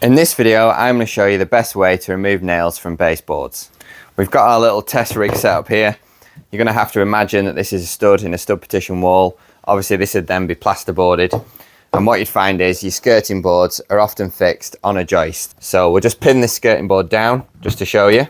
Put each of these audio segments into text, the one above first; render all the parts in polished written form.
In this video, I'm going to show you the best way to remove nails from baseboards. We've got our little test rig set up here. You're going to have to imagine that this is a stud in a stud partition wall. Obviously this would then be plasterboarded. And what you'd find is your skirting boards are often fixed on a joist. So we'll just pin this skirting board down just to show you.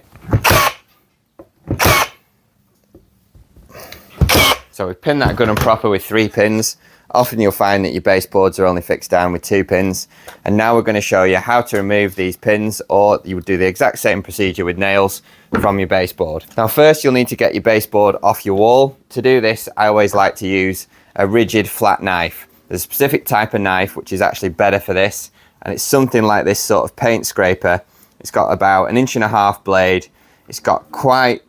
So we pin that good and proper with 3 pins. Often you'll find that your baseboards are only fixed down with 2 pins. And now we're going to show you how to remove these pins, or you would do the exact same procedure with nails from your baseboard. Now first you'll need to get your baseboard off your wall. To do this, I always like to use a rigid flat knife. There's a specific type of knife which is actually better for this, and it's something like this sort of paint scraper. It's got about 1.5 inch blade. It's got quite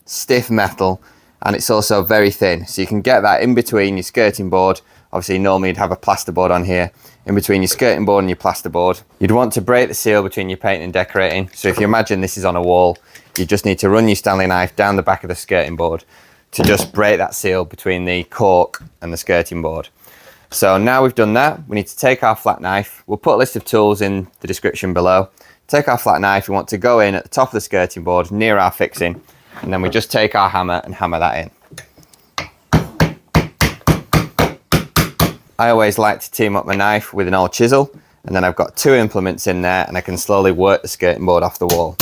stiff metal, and it's also very thin, so you can get that in between your skirting board. Obviously normally you'd have a plasterboard on here. In between your skirting board and your plasterboard, you'd want to break the seal between your paint and decorating. So if you imagine this is on a wall, you just need to run your Stanley knife down the back of the skirting board to just break that seal between the cork and the skirting board. So now we've done that, we need to take our flat knife. We'll put a list of tools in the description below. Take our flat knife, we want to go in at the top of the skirting board near our fixing, and then we just take our hammer and hammer that in. I always like to team up my knife with an old chisel, and then I've got 2 implements in there and I can slowly work the skirting board off the wall.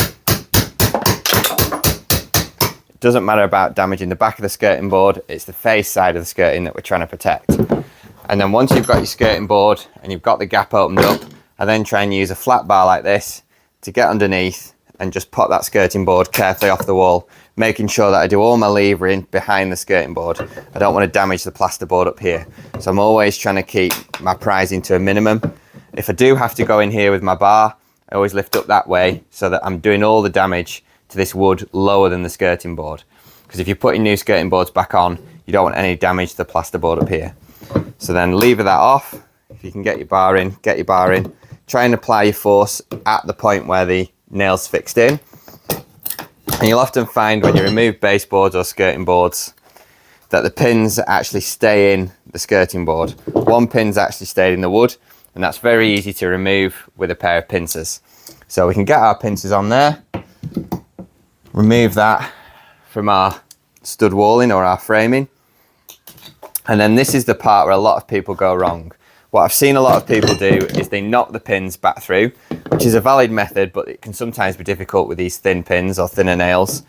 It doesn't matter about damaging the back of the skirting board, it's the face side of the skirting that we're trying to protect. And then once you've got your skirting board and you've got the gap opened up, I then try and use a flat bar like this to get underneath and just pop that skirting board carefully off the wall, making sure that I do all my levering behind the skirting board. I don't want to damage the plasterboard up here. So I'm always trying to keep my prizing to a minimum. If I do have to go in here with my bar, I always lift up that way so that I'm doing all the damage to this wood lower than the skirting board. Because if you're putting new skirting boards back on, you don't want any damage to the plasterboard up here. So then lever that off. If you can get your bar in, get your bar in. Try and apply your force at the point where the nail's fixed in. And you'll often find when you remove baseboards or skirting boards that the pins actually stay in the skirting board. One pin's actually stayed in the wood, and that's very easy to remove with a pair of pincers. So we can get our pincers on there, remove that from our stud walling or our framing. And then this is the part where a lot of people go wrong. What I've seen a lot of people do is they knock the pins back through, which is a valid method, but it can sometimes be difficult with these thin pins or thinner nails.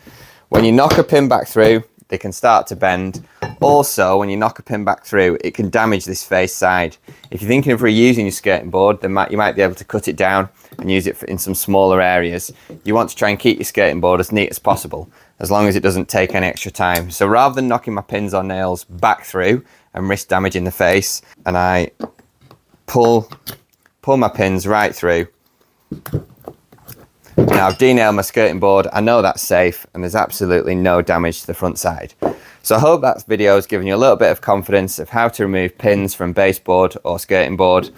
When you knock a pin back through, they can start to bend. Also, when you knock a pin back through, it can damage this face side. If you're thinking of reusing your skirting board, then you might be able to cut it down and use it in some smaller areas. You want to try and keep your skirting board as neat as possible, as long as it doesn't take any extra time. So rather than knocking my pins or nails back through and risk damaging the face, and I pull my pins right through. Now I've denailed my skirting board. I know that's safe and there's absolutely no damage to the front side. So I hope that video has given you a little bit of confidence of how to remove pins from baseboard or skirting board.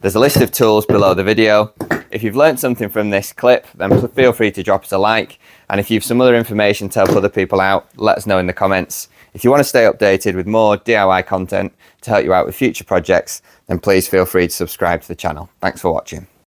There's a list of tools below the video. If you've learned something from this clip, then feel free to drop us a like. And if you've some other information to help other people out, let us know in the comments. If you want to stay updated with more DIY content to help you out with future projects, then please feel free to subscribe to the channel. Thanks for watching.